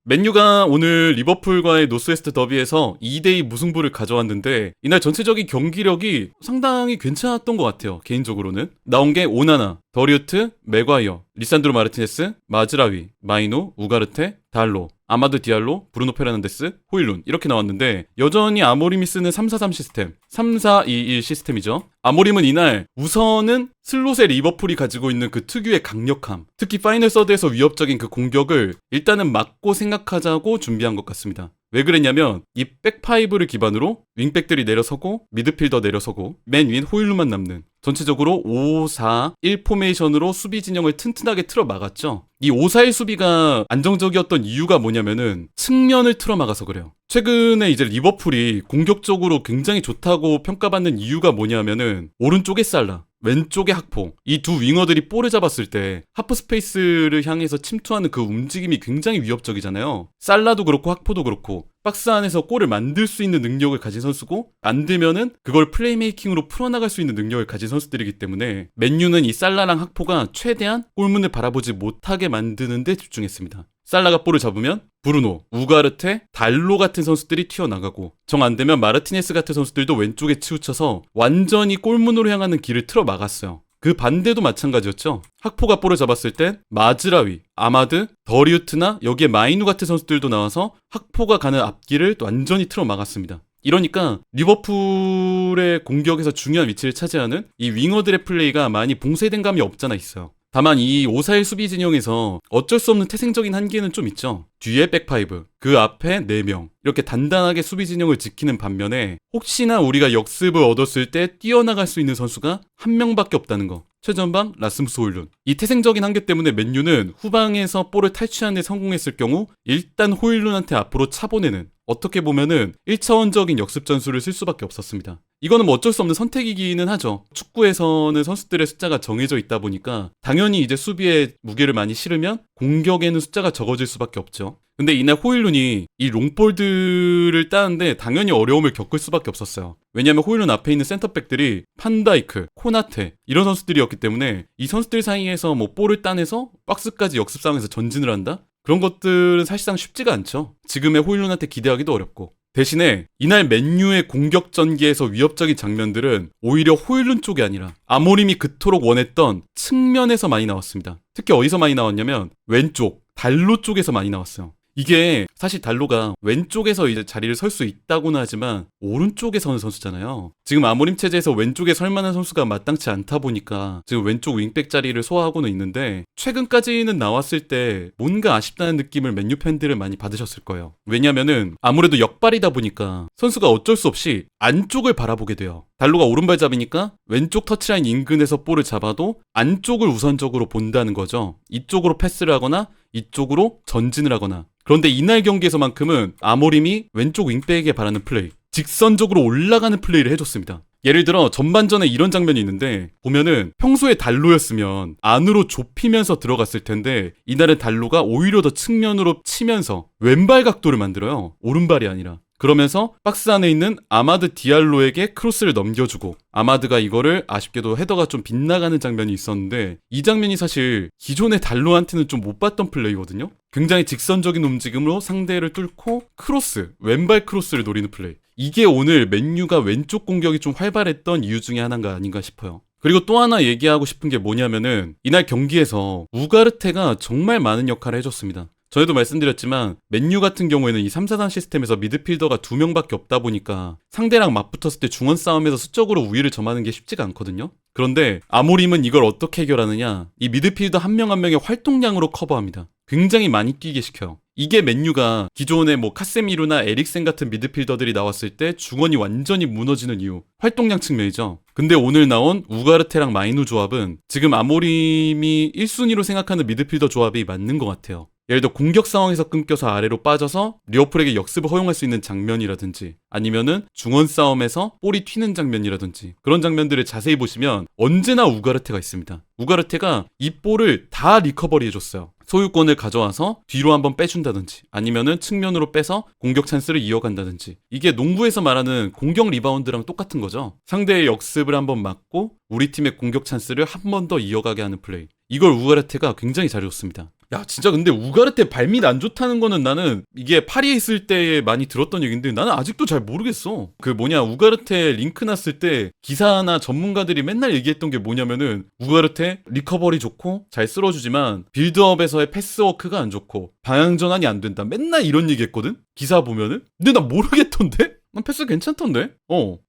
맨유가 오늘 리버풀과의 노스웨스트 더비에서 2대2 무승부를 가져왔는데 이날 전체적인 경기력이 상당히 괜찮았던 것 같아요. 개인적으로는. 나온 게 오나나, 더리우트, 맥과이어, 리산드로 마르티네스, 마즈라위, 마이노, 우가르테, 달로, 아마드 디알로, 브루노 페르난데스, 호일룬 이렇게 나왔는데 여전히 아모림이 쓰는 3-4-3 시스템, 3-4-2-1 시스템이죠. 아모림은 이날 우선은 슬롯의 리버풀이 가지고 있는 그 특유의 강력함, 특히 파이널 서드에서 위협적인 그 공격을 일단은 막고 생각하자고 준비한 것 같습니다. 왜 그랬냐면 이 백파이브를 기반으로 윙백들이 내려서고 미드필더 내려서고 맨 위엔 호일루만 남는 전체적으로 5-4-1 포메이션으로 수비 진영을 튼튼하게 틀어 막았죠. 이 5-4-1 수비가 안정적이었던 이유가 뭐냐면은 측면을 틀어 막아서 그래요. 최근에 이제 리버풀이 공격적으로 굉장히 좋다고 평가받는 이유가 뭐냐면은 오른쪽에 살라, 왼쪽에 학포, 이 두 윙어들이 볼을 잡았을 때 하프 스페이스를 향해서 침투하는 그 움직임이 굉장히 위협적이잖아요. 살라도 그렇고 학포도 그렇고 박스 안에서 골을 만들 수 있는 능력을 가진 선수고 만들면은 그걸 플레이메이킹으로 풀어나갈 수 있는 능력을 가진 선수들이기 때문에 맨유는 이 살라랑 학포가 최대한 골문을 바라보지 못하게 만드는 데 집중했습니다. 살라가 볼을 잡으면 브루노, 우가르테, 달로 같은 선수들이 튀어나가고 정 안되면 마르티네스 같은 선수들도 왼쪽에 치우쳐서 완전히 골문으로 향하는 길을 틀어 막았어요. 그 반대도 마찬가지였죠. 학포가 볼을 잡았을 땐 마즈라위, 아마드, 더리우트나 여기에 마이누 같은 선수들도 나와서 학포가 가는 앞길을 완전히 틀어 막았습니다. 이러니까 리버풀의 공격에서 중요한 위치를 차지하는 이 윙어들의 플레이가 많이 봉쇄된 감이 없잖아 있어요. 다만 이 5-4-1 수비 진영에서 어쩔 수 없는 태생적인 한계는 좀 있죠. 뒤에 백파이브, 그 앞에 4명 이렇게 단단하게 수비 진영을 지키는 반면에 혹시나 우리가 역습을 얻었을 때 뛰어나갈 수 있는 선수가 한 명밖에 없다는 거. 최전방 라스무스 호일룬. 이 태생적인 한계 때문에 맨유는 후방에서 볼을 탈취하는 데 성공했을 경우 일단 호일룬한테 앞으로 차보내는 어떻게 보면은 1차원적인 역습 전술을 쓸 수밖에 없었습니다. 이거는 뭐 어쩔 수 없는 선택이기는 하죠. 축구에서는 선수들의 숫자가 정해져 있다 보니까 당연히 이제 수비에 무게를 많이 실으면 공격에는 숫자가 적어질 수밖에 없죠. 근데 이날 호일룬이 이 롱볼들을 따는데 당연히 어려움을 겪을 수밖에 없었어요. 왜냐하면 호일룬 앞에 있는 센터백들이 판다이크, 코나테 이런 선수들이었기 때문에 이 선수들 사이에서 뭐 볼을 따내서 박스까지 역습 상황에서 전진을 한다? 그런 것들은 사실상 쉽지가 않죠. 지금의 호일룬한테 기대하기도 어렵고. 대신에 이날 맨유의 공격 전개에서 위협적인 장면들은 오히려 호일룬 쪽이 아니라 아모림이 그토록 원했던 측면에서 많이 나왔습니다. 특히 어디서 많이 나왔냐면 왼쪽, 달로 쪽에서 많이 나왔어요. 이게 사실 달로가 왼쪽에서 이제 자리를 설 수 있다고는 하지만 오른쪽에 서는 선수잖아요. 지금 아모림 체제에서 왼쪽에 설 만한 선수가 마땅치 않다 보니까 지금 왼쪽 윙백 자리를 소화하고는 있는데 최근까지는 나왔을 때 뭔가 아쉽다는 느낌을 맨유 팬들은 많이 받으셨을 거예요. 왜냐면은 아무래도 역발이다 보니까 선수가 어쩔 수 없이 안쪽을 바라보게 돼요. 달로가 오른발잡이니까 왼쪽 터치라인 인근에서 볼을 잡아도 안쪽을 우선적으로 본다는 거죠. 이쪽으로 패스를 하거나 이쪽으로 전진을 하거나. 그런데 이날 경기에서만큼은 아모림이 왼쪽 윙백에게 바라는 플레이, 직선적으로 올라가는 플레이를 해줬습니다. 예를 들어 전반전에 이런 장면이 있는데 보면은 평소에 달로였으면 안으로 좁히면서 들어갔을 텐데 이날은 달로가 오히려 더 측면으로 치면서 왼발 각도를 만들어요. 오른발이 아니라. 그러면서 박스 안에 있는 아마드 디알로에게 크로스를 넘겨주고 아마드가 이거를 아쉽게도 헤더가 좀 빗나가는 장면이 있었는데 이 장면이 사실 기존의 달로한테는 좀 못 봤던 플레이거든요. 굉장히 직선적인 움직임으로 상대를 뚫고 크로스, 왼발 크로스를 노리는 플레이. 이게 오늘 맨유가 왼쪽 공격이 좀 활발했던 이유 중에 하나가 아닌가 싶어요. 그리고 또 하나 얘기하고 싶은 게 뭐냐면은 이날 경기에서 우가르테가 정말 많은 역할을 해줬습니다. 전에도 말씀드렸지만 맨유 같은 경우에는 이 3-4-3 시스템에서 미드필더가 2명밖에 없다 보니까 상대랑 맞붙었을 때 중원 싸움에서 수적으로 우위를 점하는 게 쉽지가 않거든요. 그런데 아모림은 이걸 어떻게 해결하느냐, 이 미드필더 한 명 한 명의 활동량으로 커버합니다. 굉장히 많이 뛰게 시켜요. 이게 맨유가 기존에 뭐 카세미루나 에릭센 같은 미드필더들이 나왔을 때 중원이 완전히 무너지는 이유, 활동량 측면이죠. 근데 오늘 나온 우가르테랑 마이누 조합은 지금 아모림이 1순위로 생각하는 미드필더 조합이 맞는 것 같아요. 예를 들어 공격 상황에서 끊겨서 아래로 빠져서 리버풀에게 역습을 허용할 수 있는 장면이라든지 아니면은 중원 싸움에서 볼이 튀는 장면이라든지 그런 장면들을 자세히 보시면 언제나 우가르테가 있습니다. 우가르테가 이 볼을 다 리커버리 해줬어요. 소유권을 가져와서 뒤로 한번 빼준다든지 아니면은 측면으로 빼서 공격 찬스를 이어간다든지. 이게 농구에서 말하는 공격 리바운드랑 똑같은 거죠. 상대의 역습을 한번 막고 우리 팀의 공격 찬스를 한 번 더 이어가게 하는 플레이. 이걸 우가르테가 굉장히 잘해줬습니다. 야, 진짜 근데 우가르테 발밑 안 좋다는 거는 나는 이게 파리에 있을 때 많이 들었던 얘기인데 나는 아직도 잘 모르겠어. 그 뭐냐, 우가르테 링크 났을 때 기사나 전문가들이 맨날 얘기했던 게 뭐냐면은 우가르테 리커버리 좋고 잘 쓸어주지만 빌드업에서의 패스워크가 안 좋고 방향 전환이 안 된다. 맨날 이런 얘기 했거든? 기사 보면은? 근데 나 모르겠던데? 난 패스 괜찮던데?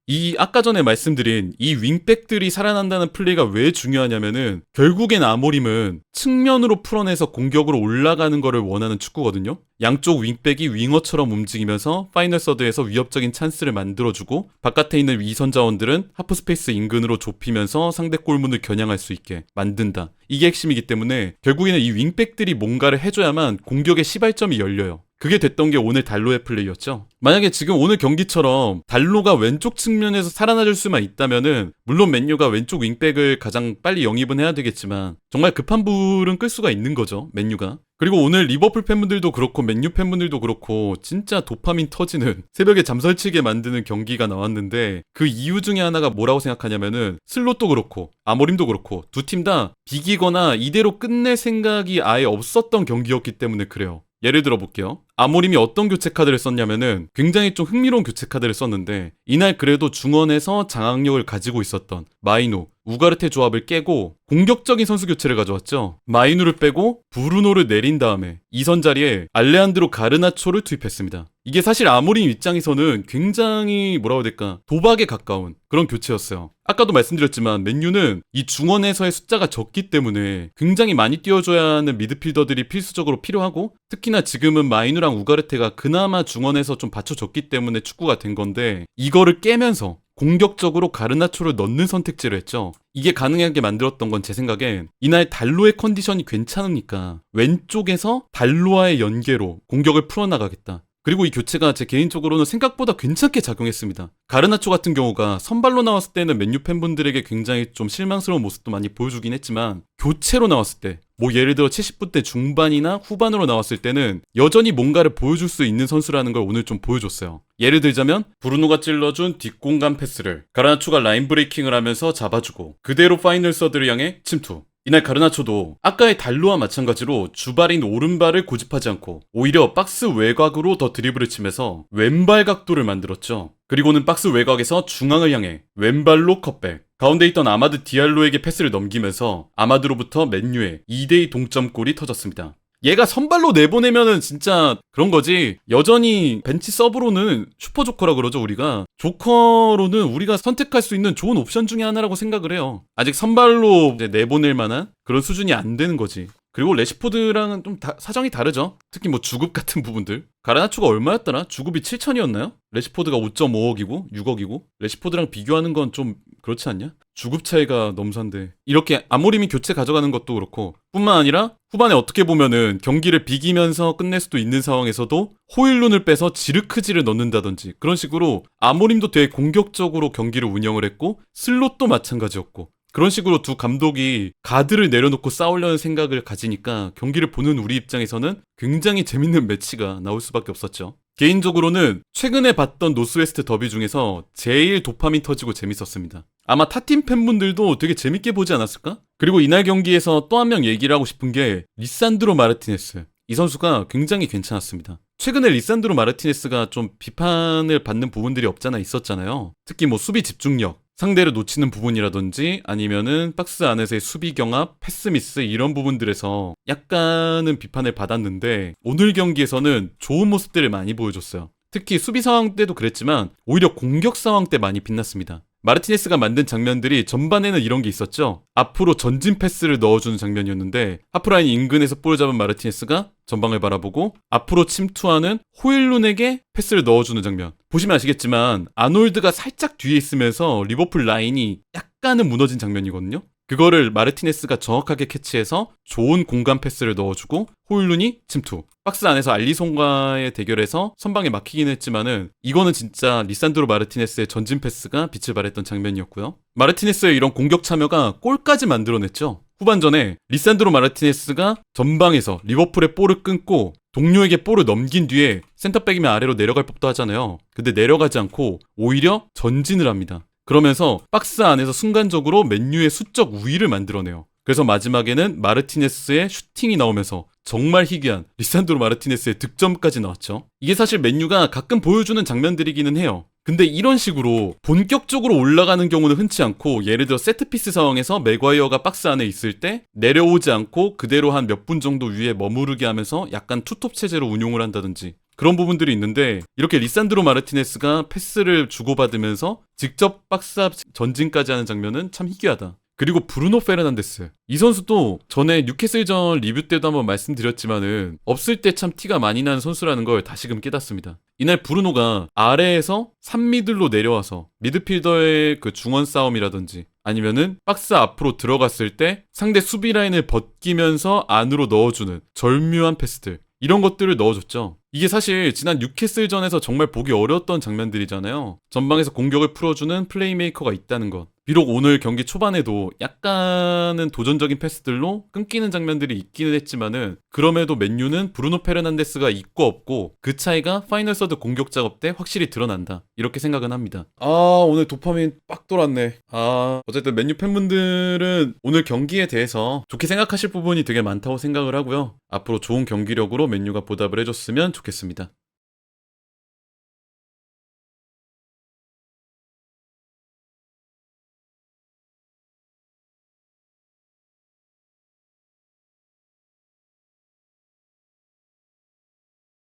이 아까 전에 말씀드린 이 윙백들이 살아난다는 플레이가 왜 중요하냐면은 결국엔 아모림은 측면으로 풀어내서 공격으로 올라가는 거를 원하는 축구거든요. 양쪽 윙백이 윙어처럼 움직이면서 파이널 서드에서 위협적인 찬스를 만들어주고 바깥에 있는 위선 자원들은 하프스페이스 인근으로 좁히면서 상대 골문을 겨냥할 수 있게 만든다. 이게 핵심이기 때문에 결국에는 이 윙백들이 뭔가를 해줘야만 공격의 시발점이 열려요. 그게 됐던 게 오늘 달로의 플레이였죠. 만약에 지금 오늘 경기처럼 달로가 왼쪽 측면에서 살아나줄 수만 있다면은 물론 맨유가 왼쪽 윙백을 가장 빨리 영입은 해야 되겠지만 정말 급한 불은 끌 수가 있는 거죠, 맨유가. 그리고 오늘 리버풀 팬분들도 그렇고 맨유 팬분들도 그렇고 진짜 도파민 터지는 새벽에 잠설치게 만드는 경기가 나왔는데 그 이유 중에 하나가 뭐라고 생각하냐면은 슬롯도 그렇고 아모림도 그렇고 두 팀 다 비기거나 이대로 끝낼 생각이 아예 없었던 경기였기 때문에 그래요. 예를 들어 볼게요. 아모림이 어떤 교체 카드를 썼냐면은 굉장히 좀 흥미로운 교체 카드를 썼는데 이날 그래도 중원에서 장악력을 가지고 있었던 마이누, 우가르테 조합을 깨고 공격적인 선수 교체를 가져왔죠. 마이누를 빼고 브루노를 내린 다음에 2선 자리에 알레한드로 가르나초를 투입했습니다. 이게 사실 아모림 입장에서는 굉장히 뭐라고 해야 될까, 도박에 가까운 그런 교체였어요. 아까도 말씀드렸지만 맨유는 이 중원에서의 숫자가 적기 때문에 굉장히 많이 띄워줘야 하는 미드필더들이 필수적으로 필요하고 특히나 지금은 마이누랑 우가르테가 그나마 중원에서 좀 받쳐줬기 때문에 축구가 된 건데 이거를 깨면서 공격적으로 가르나초를 넣는 선택지를 했죠. 이게 가능하게 만들었던 건 제 생각엔 이날 달로의 컨디션이 괜찮으니까 왼쪽에서 달로와의 연계로 공격을 풀어나가겠다. 그리고 이 교체가 제 개인적으로는 생각보다 괜찮게 작용했습니다. 가르나초 같은 경우가 선발로 나왔을 때는 맨유 팬분들에게 굉장히 좀 실망스러운 모습도 많이 보여주긴 했지만 교체로 나왔을 때 뭐 예를 들어 70분대 중반이나 후반으로 나왔을 때는 여전히 뭔가를 보여줄 수 있는 선수라는 걸 오늘 좀 보여줬어요. 예를 들자면 브루노가 찔러준 뒷공간 패스를 가르나초가 라인 브레이킹을 하면서 잡아주고 그대로 파이널 서드를 향해 침투. 이날 가르나초도 아까의 달로와 마찬가지로 주발인 오른발을 고집하지 않고 오히려 박스 외곽으로 더 드리블을 치면서 왼발 각도를 만들었죠. 그리고는 박스 외곽에서 중앙을 향해 왼발로 컷백. 가운데 있던 아마드 디알로에게 패스를 넘기면서 아마드로부터 맨유의 2대2 동점골이 터졌습니다. 얘가 선발로 내보내면은 진짜 그런 거지. 여전히 벤치 서브로는 슈퍼 조커라 그러죠, 우리가. 조커로는 우리가 선택할 수 있는 좋은 옵션 중에 하나라고 생각을 해요. 아직 선발로 이제 내보낼 만한 그런 수준이 안 되는 거지. 그리고 레시포드랑은 좀 사정이 다르죠. 특히 뭐 주급 같은 부분들. 가르나초가 얼마였더라? 주급이 7천이었나요? 레시포드가 5.5억이고 6억이고 레시포드랑 비교하는 건 좀 그렇지 않냐? 주급 차이가 넘사인데 이렇게 아모림이 교체 가져가는 것도 그렇고 뿐만 아니라 후반에 어떻게 보면은 경기를 비기면서 끝낼 수도 있는 상황에서도 호일룬을 빼서 지르크지를 넣는다든지 그런 식으로 아모림도 되게 공격적으로 경기를 운영을 했고 슬롯도 마찬가지였고 그런 식으로 두 감독이 가드를 내려놓고 싸우려는 생각을 가지니까 경기를 보는 우리 입장에서는 굉장히 재밌는 매치가 나올 수밖에 없었죠. 개인적으로는 최근에 봤던 노스웨스트 더비 중에서 제일 도파민 터지고 재밌었습니다. 아마 타팀 팬분들도 되게 재밌게 보지 않았을까? 그리고 이날 경기에서 또 한 명 얘기를 하고 싶은 게 리산드로 마르티네스. 이 선수가 굉장히 괜찮았습니다. 최근에 리산드로 마르티네스가 좀 비판을 받는 부분들이 없잖아 있었잖아요. 특히 뭐 수비 집중력, 상대를 놓치는 부분이라든지 아니면은 박스 안에서의 수비 경합, 패스 미스 이런 부분들에서 약간은 비판을 받았는데 오늘 경기에서는 좋은 모습들을 많이 보여줬어요. 특히 수비 상황 때도 그랬지만 오히려 공격 상황 때 많이 빛났습니다. 마르티네스가 만든 장면들이 전반에는 이런 게 있었죠. 앞으로 전진 패스를 넣어주는 장면이었는데 하프라인 인근에서 볼을 잡은 마르티네스가 전방을 바라보고 앞으로 침투하는 호일룬에게 패스를 넣어주는 장면. 보시면 아시겠지만 아놀드가 살짝 뒤에 있으면서 리버풀 라인이 약간은 무너진 장면이거든요. 그거를 마르티네스가 정확하게 캐치해서 좋은 공간 패스를 넣어주고 호일룬이 침투. 박스 안에서 알리송과의 대결에서 선방에 막히긴 했지만은 이거는 진짜 리산드로 마르티네스의 전진 패스가 빛을 발했던 장면이었고요. 마르티네스의 이런 공격 참여가 골까지 만들어냈죠. 후반전에 리산드로 마르티네스가 전방에서 리버풀의 볼을 끊고 동료에게 볼을 넘긴 뒤에 센터백이면 아래로 내려갈 법도 하잖아요. 근데 내려가지 않고 오히려 전진을 합니다. 그러면서 박스 안에서 순간적으로 맨유의 수적 우위를 만들어내요. 그래서 마지막에는 마르티네스의 슈팅이 나오면서 정말 희귀한 리산드로 마르티네스의 득점까지 나왔죠. 이게 사실 맨유가 가끔 보여주는 장면들이기는 해요. 근데 이런 식으로 본격적으로 올라가는 경우는 흔치 않고, 예를 들어 세트피스 상황에서 맥과이어가 박스 안에 있을 때 내려오지 않고 그대로 한 몇 분 정도 위에 머무르게 하면서 약간 투톱 체제로 운용을 한다든지 그런 부분들이 있는데, 이렇게 리산드로 마르티네스가 패스를 주고받으면서 직접 박스 앞 전진까지 하는 장면은 참 희귀하다. 그리고 브루노 페르난데스, 이 선수도 전에 뉴캐슬전 리뷰 때도 한번 말씀드렸지만은 없을 때 참 티가 많이 나는 선수라는 걸 다시금 깨닫습니다. 이날 브루노가 아래에서 3미들로 내려와서 미드필더의 그 중원 싸움이라든지 아니면은 박스 앞으로 들어갔을 때 상대 수비 라인을 벗기면서 안으로 넣어주는 절묘한 패스들, 이런 것들을 넣어줬죠. 이게 사실 지난 뉴캐슬전에서 정말 보기 어려웠던 장면들이잖아요. 전방에서 공격을 풀어주는 플레이메이커가 있다는 것. 비록 오늘 경기 초반에도 약간은 도전적인 패스들로 끊기는 장면들이 있기는 했지만은, 그럼에도 맨유는 브루노 페르난데스가 있고 없고 그 차이가 파이널 서드 공격 작업 때 확실히 드러난다, 이렇게 생각은 합니다. 오늘 도파민 빡 돌았네. 어쨌든 맨유 팬분들은 오늘 경기에 대해서 좋게 생각하실 부분이 되게 많다고 생각을 하고요. 앞으로 좋은 경기력으로 맨유가 보답을 해줬으면 좋겠습니다.